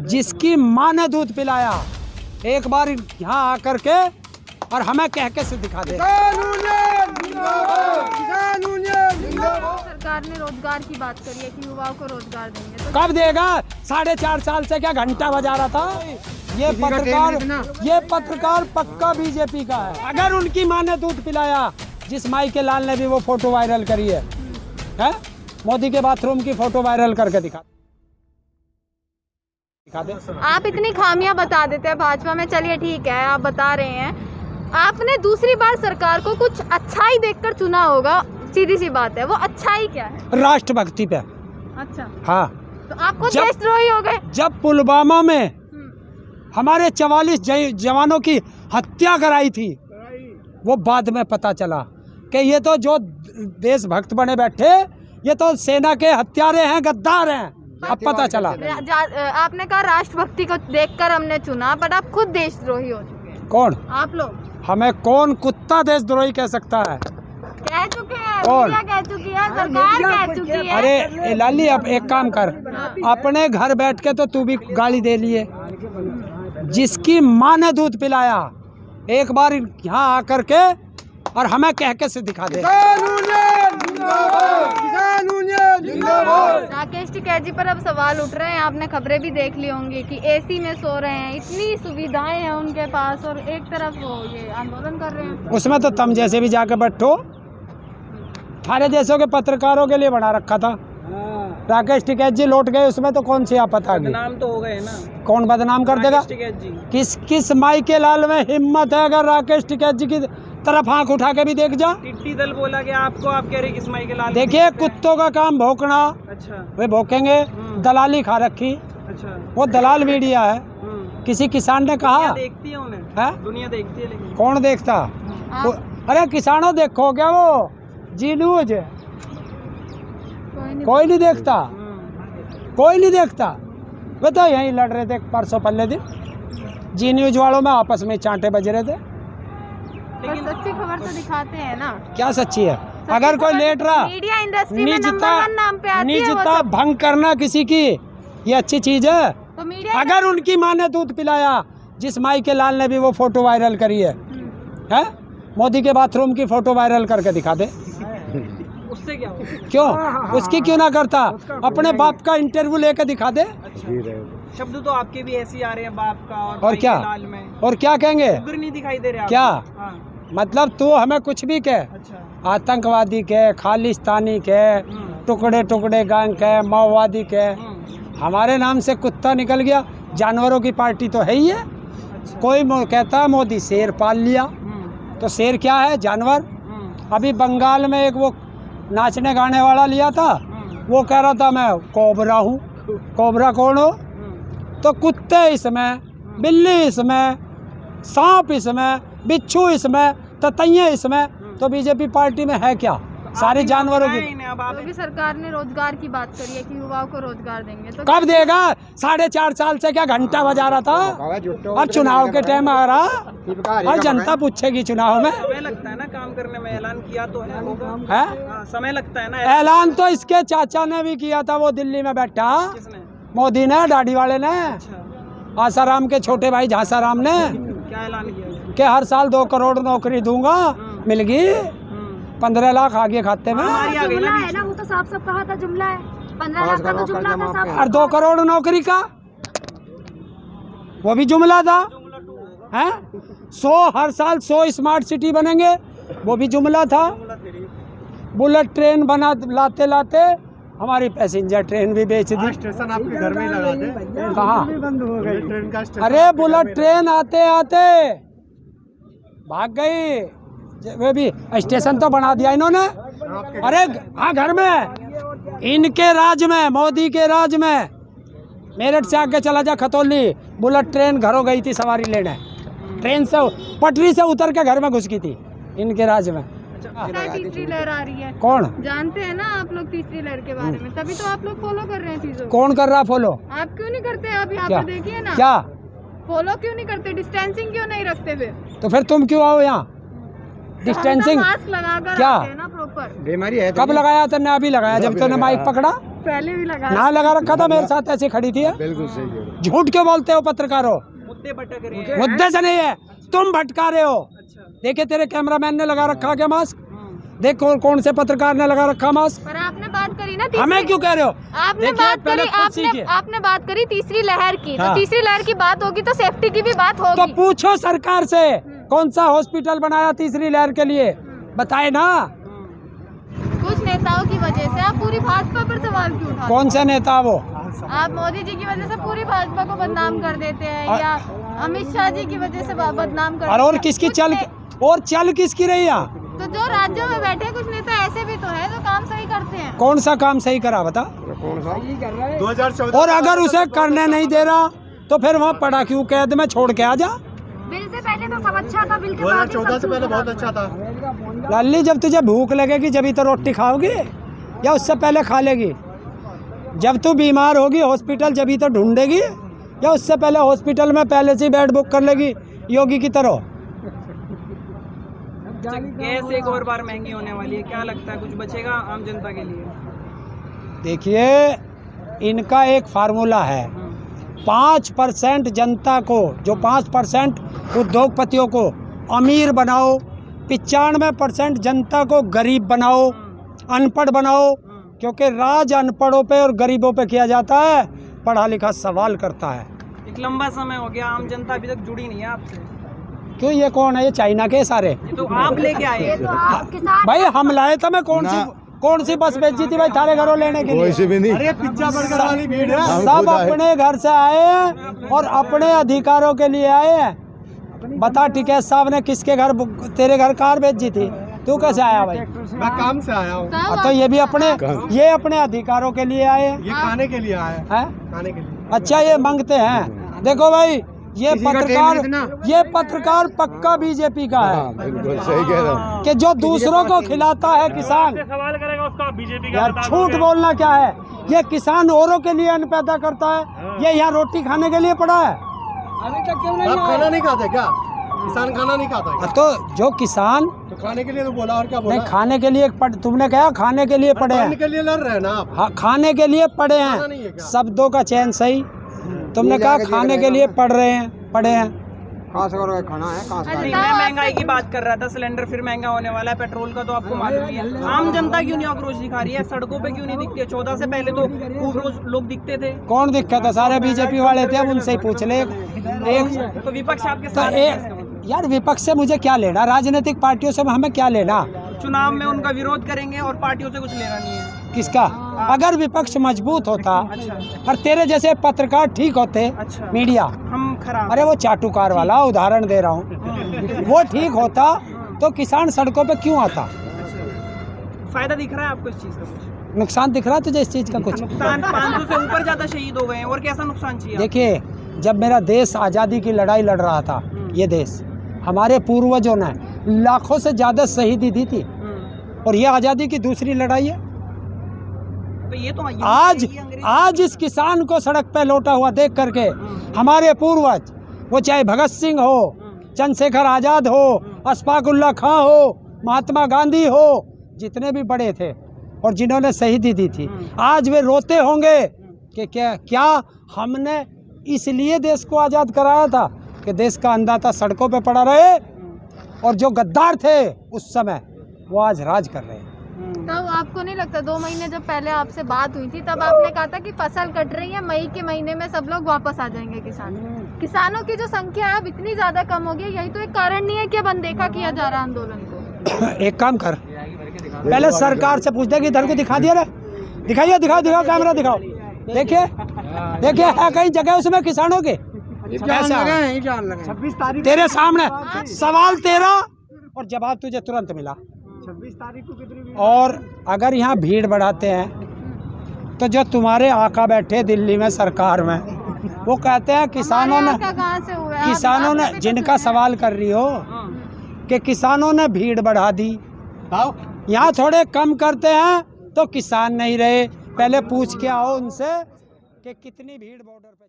जिसकी माँ ने दूध पिलाया, एक बार यहाँ आकर के और हमें कह के से दिखा दे। सरकार ने रोजगार की बात करी है कि युवाओं को रोजगार देंगे, तो कब देगा? 4.5 साल से क्या घंटा बजा रहा था? ये पत्रकार पक्का बीजेपी का है। अगर उनकी माँ ने दूध पिलाया, जिस माई के लाल ने भी वो फोटो वायरल करी है, मोदी के बाथरूम की फोटो वायरल करके दिखा दे। आप इतनी खामियां बता देते हैं भाजपा में, चलिए ठीक है आप बता रहे हैं। आपने दूसरी बार सरकार को कुछ अच्छाई देखकर चुना होगा, सीधी सी बात है, वो अच्छाई क्या है? राष्ट्रभक्ति पे। अच्छा, हाँ, तो आपको देशद्रोही हो गए। जब पुलवामा में हमारे 44 जवानों की हत्या कराई थी, वो बाद में पता चला कि ये तो जो देशभक्त बने बैठे, ये तो सेना के हत्यारे हैं, गद्दार हैं। अब पता चला। आपने कहा राष्ट्रभक्ति को देखकर हमने चुना, बट आप खुद देशद्रोही हो चुके हैं। कौन? आप लोग। हमें कौन कुत्ता देशद्रोही कह सकता है? कह चुके हैं, कौन? मीडिया कह चुकी है, सरकार कह चुकी है। अरे लाली, अब एक काम कर, अपने घर बैठ के तो तू भी गाली दे लिए। जिसकी माँ ने दूध पिलाया, एक बार यहाँ आकर के और हमें कह के से दिखा दे। राकेश टिकैत जी पर अब सवाल उठ रहे हैं, आपने खबरें भी देख ली होंगी कि एसी में सो रहे हैं, इतनी सुविधाएं हैं उनके पास, और एक तरफ वो ये आंदोलन कर रहे हैं। उसमें तो तुम जैसे भी जाके बैठो, सारे देशों के पत्रकारों के लिए बना रखा था। राकेश टिकैत जी लौट गए, उसमें तो कौन सी आपत आ गई? बदनाम तो हो गए ना। कौन बदनाम कर देगा? टिकैत जी। किस माई के लाल में हिम्मत है? अगर राकेश टिकैत जी की तरफ आंख उठा के भी देख जा। टिड्डी दल बोला कि आपको, आप कह रहे किस माई के लाल? देखिए, कुत्तों का काम भौंकना। अच्छा, वे भौंकेंगे। दलाली खा रखी, अच्छा, वो दलाल मीडिया है। किसी किसान ने कहा, देखती है उन्हें, दुनिया देखती है, लेकिन कौन देखता? अरे किसानों देखो क्या वो जी न्यूज, कोई नहीं देखता, कोई नहीं देखता। वे तो यहीं लड़ रहे थे परसों पल्ले दिन, जी न्यूज वालों में आपस में चांटे बज रहे थे। लेकिन सच्ची खबर तो दिखाते हैं ना। क्या सच्ची है? अगर कोई लेट रहा, मीडिया इंडस्ट्री में नंबर 1 नाम पे आती है वो निजता सब। भंग करना किसी की, ये अच्छी चीज है? तो मीडिया अगर उनकी माँ ने दूध पिलाया, जिस माई के लाल ने भी वो फोटो वायरल करी है, मोदी के बाथरूम की फोटो वायरल करके दिखा दे। उससे क्या हो? क्यों? उसकी क्यों ना करता? अपने बाप का इंटरव्यू लेकर दिखा दे। शब्द तो आपके भी ऐसे ही आ रहे हैं, बाप का और क्या? लाल में। और क्या कहेंगे? उग्र नहीं दिखाई दे रहे क्या? हाँ। मतलब तू हमें कुछ भी कह, अच्छा, आतंकवादी के, खालिस्तानी के, टुकड़े टुकड़े गैंग के, माओवादी के, हमारे नाम से कुत्ता निकल गया। जानवरों की पार्टी तो है ही है। अच्छा। कोई कहता है मोदी शेर पाल लिया, तो शेर क्या है? जानवर। अभी बंगाल में एक वो नाचने गाने वाला लिया था, वो कह रहा था मैं कोबरा हूँ। कोबरा कौन हो? तो कुत्ते इसमें, बिल्ली इसमें, सांप इसमें, बिच्छू इसमें, ततैया इसमें, तो बीजेपी पार्टी में है क्या? सारे जानवरों की। तो भी सरकार ने रोजगार की बात करी है कि युवाओं को रोजगार देंगे, तो कब देगा? 4.5 साल से क्या घंटा बजा रहा था? और चुनाव के टाइम आ रहा, और जनता पूछेगी चुनाव में। समय लगता है ना काम करने में, ऐलान किया तो है, होगा। है? समय लगता है ना। ऐलान तो इसके चाचा ने भी किया था, वो दिल्ली में बैठा। किसने? मोदी ने, दाढ़ी वाले ने, आसाराम के छोटे भाई झांसाराम ने। क्या ऐलान किया? कि हर साल 2 करोड़ नौकरी दूंगा, मिल गई। 15 लाख आगे खाते में। जुमला है ना, वो तो साफ साफ कहा था, जुमला है। 15 लाख का तो जुमला था साफ। और 2 करोड़ नौकरी का वो भी जुमला था, हैं? 100 हर साल 100 स्मार्ट सिटी बनेंगे, वो भी जुमला था। बुलेट ट्रेन बना लाते लाते हमारी पैसेंजर ट्रेन भी बेच दी। स्टेशन आपके घर में ही लगा थे। कहाँ? बंद हो गई ट्रेन का स्टेशन। अरे बुलेट ट्रेन आते आते भाग गई, वे भी स्टेशन तो बना दिया इन्होंने। अरे हाँ, घर में, इनके राज में, मोदी के राज में। मेरठ से आगे चला जा खतौली, बुलेट ट्रेन घरों गई थी सवारी लेने, ट्रेन से पटरी से उतर के घर में घुस गई थी, इनके राज में। तीसरी लहर आ रही है, कौन? जानते हैं ना आप लोग तीसरी लहर के बारे में, तभी तो आप लोग फॉलो कर रहे हैं चीजों को। कौन कर रहा फॉलो? आप क्यों नहीं करते? आप यहाँ क्या? पे देखिए ना, क्या फॉलो क्यों नहीं करते? डिस्टेंसिंग क्यों नहीं रखते? फिर तो फिर तुम क्यों आओ यहाँ? डिस्टेंसिंग मास्क लगाकर क्या? आते हैं ना प्रॉपर। बीमारी है। कब लगाया? तो ना अभी लगाया जब तूने माइक पकड़ा। पहले भी लगा ना लगा रखा था, मेरे साथ ऐसे खड़ी थी। बिल्कुल सही। झूठ क्यों बोलते हो पत्रकारों? मुद्दे भटक रहे हैं। मुद्दे से नहीं है, तुम भटका रहे हो। अच्छा। देखिए तेरे कैमरामैन ने लगा रखा क्या मास्क? देख कौन से पत्रकार ने लगा रखा मास्क? पर आपने बात करी ना हमें क्यों कह रहे हो? आपने देखिए, बात पहले करी, खुद सीखिए। आपने बात करी तीसरी लहर की, हाँ। तो तीसरी लहर की बात होगी तो सेफ्टी की भी बात तो होगी। पूछो सरकार से कौन सा हॉस्पिटल बनाया तीसरी लहर के लिए, बताए ना। कुछ नेताओं की वजह से आप पूरी भाजपा पर सवाल क्यों उठाते कौन से नेता वो? हैं? आप मोदी जी की वजह से पूरी भाजपा को बदनाम कर देते हैं, या अमित शाह जी की वजह से बदनाम कर देते और हैं। किसकी कुछ चल किसकी रही यहाँ? तो जो राज्यों में बैठे कुछ नेता ऐसे भी तो है जो काम सही करते हैं। कौन सा काम सही करा बता? 2014 और अगर उसे करने नहीं दे रहा तो फिर वहाँ पड़ा क्यों, कैद में छोड़ के आ जा। बिल से पहले तो सब अच्छा था, बिल के बाद 2014 से पहले बहुत अच्छा था। लाली, जब तुझे भूख लगेगी जब तो रोटी खाओगी या उससे पहले खा लेगी? जब तू बीमार होगी हॉस्पिटल जब तो ढूंढेगी या उससे पहले हॉस्पिटल में पहले से ही बेड बुक कर लेगी योगी की तरह? गैस एक और बार महंगी होने वाली है, क्या लगता है कुछ बचेगा आम जनता के लिए? देखिए इनका एक फार्मूला है, 5% जनता को, जो 5% उद्योगपतियों को अमीर बनाओ, 95% जनता को गरीब बनाओ, अनपढ़ बनाओ, क्योंकि राज अनपढ़ों पे और गरीबों पे किया जाता है, पढ़ा लिखा सवाल करता है। एक लंबा समय हो गया, आम जनता अभी तक जुड़ी नहीं है आपसे। क्यों, ये कौन है? ये चाइना के सारे ये तो आप लेके आए हैं। भाई हम लाए थे। मैं कौन सी बस भेजी थी भाई थारे घरों लेने के लिए? भी नहीं। अरे पिज्जा बर्गर वाली भीड़ है। सब अपने घर से आए हैं और अपने अधिकारों के लिए आए हैं। बता टिकैत साहब ने किसके घर, तेरे घर कार भेजी थी? तू कैसे आया भाई? मैं काम से आया हूँ। तो ये भी अपने अधिकारों के लिए आए ये खाने के लिए आया है। हैं? खाने के लिए। अच्छा, ये मांगते हैं। देखो भाई, ये पत्रकार पक्का बीजेपी का है। बिल्कुल सही कह रहा हूँ। कि जो दूसरों को खिलाता है किसान, सवाल करेगा उसका बीजेपी का यार झूठ बोलना क्या है? ये किसान औरों के लिए अन्न पैदा करता है, ये यहाँ रोटी खाने के लिए पड़ा है। अभी तक क्यों आप खाना नहीं खाते क्या? किसान खाना नहीं खाता क्या? तो जो किसान तो खाने के लिए तो बोला, और क्या बोला? नहीं, खाने के लिए तुमने कहा खाने के लिए पड़े खाने हैं। के लिए लड़ रहे हैं ना आप। हाँ, खाने के लिए पड़े खाना नहीं है हैं, क्या? शब्दों का चयन सही। तुमने कहा खाने के लिए पड़ रहे हैं, पड़े हैं। नहीं, मैं महंगाई की बात कर रहा था। सिलेंडर फिर महंगा होने वाला है, पेट्रोल का तो आपको मालूम ही है। आम जनता क्यों नहीं आक्रोश दिखा रही है? सड़कों पे क्यों नहीं दिखती है? 14 से पहले तो खूब रोज लोग दिखते थे। कौन दिक्कत है? सारे बीजेपी वाले थे, अब उनसे ही पूछ ले। एक तो विपक्ष आपके तो साथ यार विपक्ष से मुझे क्या लेना? राजनीतिक पार्टियों से हमें क्या लेना? चुनाव में उनका विरोध करेंगे और पार्टियों से कुछ लेना नहीं है। किसका? अगर विपक्ष मजबूत होता अच्छा। और तेरे जैसे पत्रकार ठीक होते, अच्छा। मीडिया, हम खराब। अरे वो चाटुकार वाला उदाहरण दे रहा हूँ, वो ठीक होता तो किसान सड़कों पे क्यों आता? फायदा दिख रहा है आपको इस चीज का? कुछ नुकसान दिख रहा है तुझे इस चीज का? कुछ नुकसान। 500 से ऊपर ज्यादा शहीद हो गए हैं, और कैसा नुकसान चाहिए? देखिए, जब मेरा देश आज़ादी की लड़ाई लड़ रहा था, ये देश, हमारे पूर्वजों ने लाखों से ज़्यादा शहीदी दी थी, और ये आज़ादी की दूसरी लड़ाई है। तो ये तो आज इस किसान को सड़क पे लौटा हुआ देख करके हमारे पूर्वज, वो चाहे भगत सिंह हो, चंद्रशेखर आज़ाद हो, अशफाक उल्लाह खां हो, महात्मा गांधी हो, जितने भी बड़े थे और जिन्होंने शहीदी दी थी, आज वे रोते होंगे कि क्या हमने इसलिए देश को आज़ाद कराया था कि देश का अन्नदाता सड़कों पे पड़ा रहे, और जो गद्दार थे उस समय वो आज राज कर रहे हैं। तब आपको नहीं लगता 2 महीने जब पहले आपसे बात हुई थी तब आपने कहा था कि फसल कट रही है, मई के महीने में सब लोग वापस आ जाएंगे किसानों की जो संख्या है अब इतनी ज्यादा कम हो गई, यही तो एक कारण नहीं है कि अब अनदेखा किया जा रहा है आंदोलन को? एक काम कर, पहले सरकार से पूछ दे कि इधर को दिखा दिया रे, दिखाइए, दिखाओ कैमरा दिखाओ, देखिए है कहीं जगह उसमें किसानों के? 26 तारीख तेरे सामने सवाल तेरा और जवाब तुझे तुरंत मिला। 26 तारीख को कितनी? और अगर यहाँ भीड़ बढ़ाते हैं तो जो तुम्हारे आका बैठे दिल्ली में सरकार में, वो कहते हैं किसानों ने, किसानों ने, जिनका सवाल कर रही हो कि किसानों ने भीड़ बढ़ा दी, यहाँ थोड़े कम करते हैं तो किसान नहीं रहे। पहले पूछ के आओ उनसे कि कितनी भीड़ बॉर्डर पे